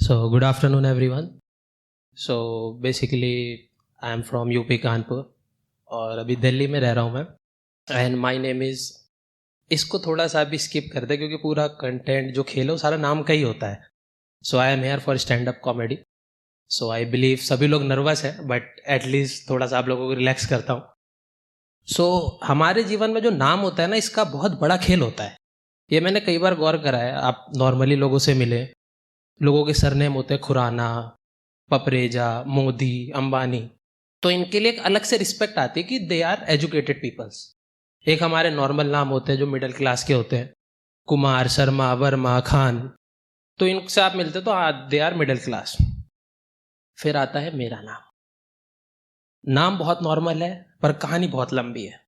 So, good afternoon, everyone. So, basically, I am from UP Kanpur और अभी दिल्ली में रह रहा हूँ मैं. एंड माय नेम इज़, इसको थोड़ा सा भी स्किप कर दे क्योंकि पूरा कंटेंट जो खेलो सारा नाम का ही होता है. So I am here for stand up comedy. So I believe सभी लोग नर्वस है बट एटलीस्ट थोड़ा सा आप लोगों को रिलैक्स करता हूँ. सो हमारे जीवन में जो नाम होता है ना, इसका बहुत बड़ा खेल होता है. ये मैंने कई बार गौर करा है. आप नॉर्मली लोगों से मिले, लोगों के सरनेम होते हैं खुराना, पपरेजा, मोदी, अंबानी, तो इनके लिए एक अलग से रिस्पेक्ट आती है कि दे आर एजुकेटेड पीपल्स. एक हमारे नॉर्मल नाम होते हैं जो मिडिल क्लास के होते हैं, कुमार, शर्मा, वर्मा, खान, तो इनसे आप मिलते तो दे आर मिडिल क्लास. फिर आता है मेरा नाम. नाम बहुत नॉर्मल है पर कहानी बहुत लंबी है.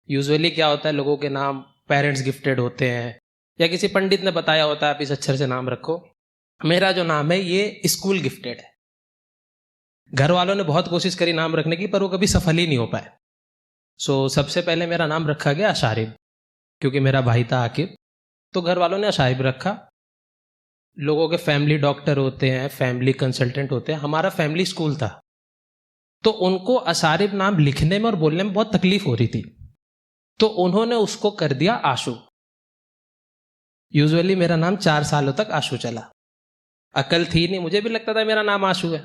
यूजुअली क्या होता है, लोगों के नाम पेरेंट्स गिफ्टेड होते हैं या किसी पंडित ने बताया होता है आप इस अक्षर से नाम रखो. मेरा जो नाम है ये स्कूल गिफ्टेड है. घर वालों ने बहुत कोशिश करी नाम रखने की पर वो कभी सफल ही नहीं हो पाए. सो सबसे पहले मेरा नाम रखा गया अशारिब, क्योंकि मेरा भाई था आकिब, तो घर वालों ने अशारिब रखा. लोगों के फैमिली डॉक्टर होते हैं, फैमिली कंसल्टेंट होते हैं, हमारा फैमिली स्कूल था, तो उनको अशारिब नाम लिखने में और बोलने में बहुत तकलीफ हो रही थी, तो उन्होंने उसको कर दिया आशु. यूजुअली मेरा नाम 4 सालों तक आशु चला. अकल थी नहीं, मुझे भी लगता था मेरा नाम आशु है.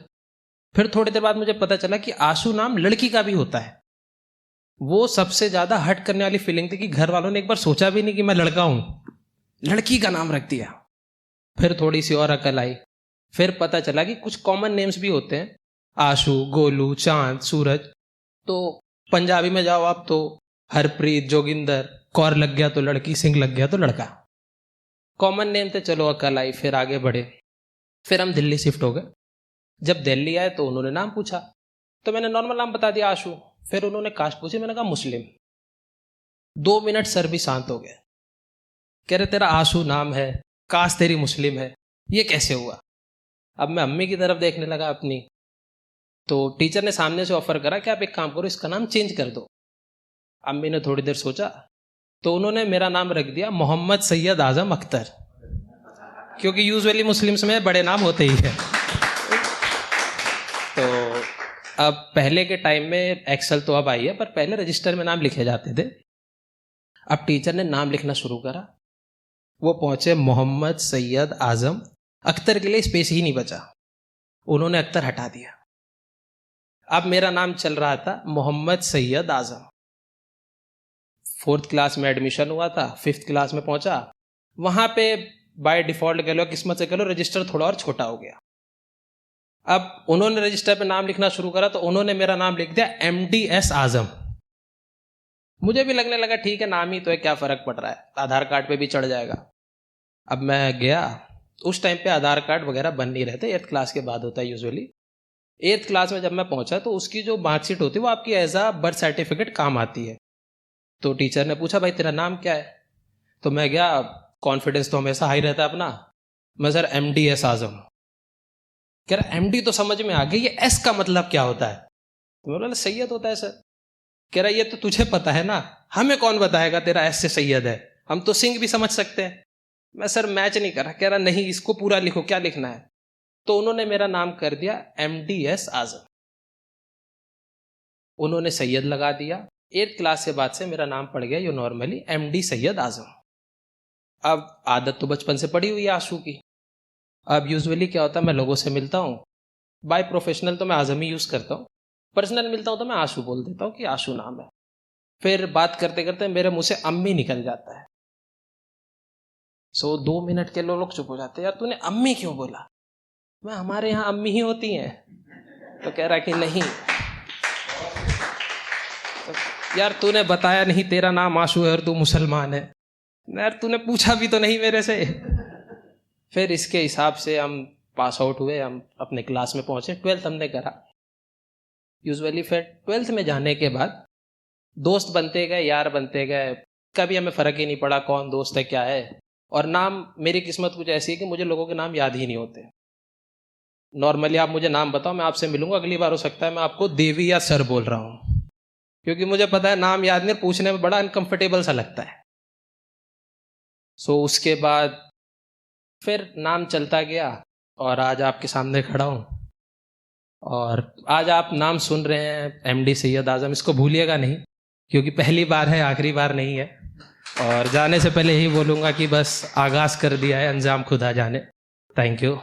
फिर थोड़ी देर बाद मुझे पता चला कि आशु नाम लड़की का भी होता है. वो सबसे ज्यादा हट करने वाली फीलिंग थी कि घर वालों ने एक बार सोचा भी नहीं कि मैं लड़का हूं, लड़की का नाम रख दिया. फिर थोड़ी सी और अकल आई. फिर पता चला कि कुछ कॉमन नेम्स भी होते हैं, आशु, गोलू, चांद, सूरज. तो पंजाबी में जाओ आप तो हरप्रीत, जोगिंदर, कौर लग गया तो लड़की, सिंह लग गया तो लड़का. कॉमन नेम थे. चलो अकल आई, फिर आगे बढ़े. फिर हम दिल्ली शिफ्ट हो गए. जब दिल्ली आए तो उन्होंने नाम पूछा, तो मैंने नॉर्मल नाम बता दिया आशु. फिर उन्होंने कास्ट पूछी, मैंने कहा मुस्लिम. 2 मिनट सर भी शांत हो गए. कह रहे तेरा आशु नाम है, कास्ट तेरी मुस्लिम है, ये कैसे हुआ. अब मैं अम्मी की तरफ देखने लगा अपनी, तो टीचर ने सामने से ऑफर करा कि आप एक काम करो, इसका नाम चेंज कर दो. अम्मी ने थोड़ी देर सोचा, तो उन्होंने मेरा नाम रख दिया मोहम्मद सैयद आजम अख्तर, क्योंकि यूजुअली मुस्लिम्स में बड़े नाम होते ही है. तो अब पहले के टाइम में एक्सेल तो अब आई है, पर पहले रजिस्टर में नाम लिखे जाते थे. अब टीचर ने नाम लिखना शुरू करा. वो पहुंचे मोहम्मद सैयद आजम अख्तर, के लिए स्पेस ही नहीं बचा, उन्होंने अख्तर हटा दिया. अब मेरा नाम चल रहा था मोहम्मद सैयद आजम. 4th क्लास में एडमिशन हुआ था, 5th क्लास में पहुंचा. वहां पे बाय डिफॉल्ट कह लो, किस्मत से कह लो, रजिस्टर थोड़ा और छोटा हो गया. अब उन्होंने रजिस्टर पे नाम लिखना शुरू करा तो उन्होंने मेरा नाम लिख दिया MDS आजम. मुझे भी लगने लगा ठीक है, नाम ही तो है, क्या फर्क पड़ रहा है, आधार कार्ड पे भी चढ़ जाएगा. अब मैं गया. उस टाइम पे आधार कार्ड वगैरह बन नहीं रहते, 8th क्लास के बाद होता है यूजुअली. 8th क्लास में जब मैं पहुंचा तो उसकी जो मार्कशीट होती है वो आपकी एज अ बर्थ सर्टिफिकेट काम आती है. तो टीचर ने पूछा भाई तेरा नाम क्या है. तो मैं गया, कॉन्फिडेंस तो हमेशा हाई रहता है अपना. मैं सर MDS आजम. कह रहा MD तो समझ में आ गई, ये S का मतलब क्या होता है. तो मैं बोला सैयद होता है सर. कह रहा ये तो तुझे पता है ना, हमें कौन बताएगा तेरा S से सैयद है, हम तो सिंह भी समझ सकते हैं. मैं सर मैच नहीं कर रहा. कह रहा नहीं, इसको पूरा लिखो, क्या लिखना है. तो उन्होंने मेरा नाम कर दिया MDS आजम. उन्होंने सैयद लगा दिया. 8th क्लास के बाद से मेरा नाम पड़ गया ये नॉर्मली MD सैयद आजम. अब आदत तो बचपन से पड़ी हुई है आशु की. अब यूजुअली क्या होता है, मैं लोगों से मिलता हूँ, बाय प्रोफेशनल तो मैं आजम ही यूज़ करता हूँ, पर्सनल मिलता हूँ तो मैं आशु बोल देता हूँ कि आशु नाम है. फिर बात करते करते मेरे मुंह से अम्मी निकल जाता है. सो 2 मिनट के लोग चुप हो जाते हैं, यार तूने अम्मी क्यों बोला. मैं हमारे यहाँ अम्मी ही होती हैं. तो कह रहा कि नहीं, तो यार तूने बताया नहीं तेरा नाम आशु है और तू मुसलमान है. यार तूने पूछा भी तो नहीं मेरे से. फिर इसके हिसाब से हम पास आउट हुए, हम अपने क्लास में पहुंचे. 12th हमने करा यूजुअली. फिर 12th में जाने के बाद दोस्त बनते गए, यार बनते गए, कभी हमें फ़र्क ही नहीं पड़ा कौन दोस्त है क्या है. और नाम, मेरी किस्मत कुछ ऐसी है कि मुझे लोगों के नाम याद ही नहीं होते. नॉर्मली आप मुझे नाम बताओ, मैं आपसे मिलूंगा, अगली बार हो सकता है मैं आपको देवी या सर बोल रहा हूँ, क्योंकि मुझे पता है नाम याद नहीं, पूछने में बड़ा अनकंफर्टेबल सा लगता है. सो उसके बाद फिर नाम चलता गया. और आज आपके सामने खड़ा हूँ। और आज आप नाम सुन रहे हैं एमडी सैयद आज़म, इसको भूलिएगा नहीं, क्योंकि पहली बार है, आखिरी बार नहीं है। और जाने से पहले ही बोलूँगा कि बस आगाज़ कर दिया है, अंजाम खुदा जाने। Thank you.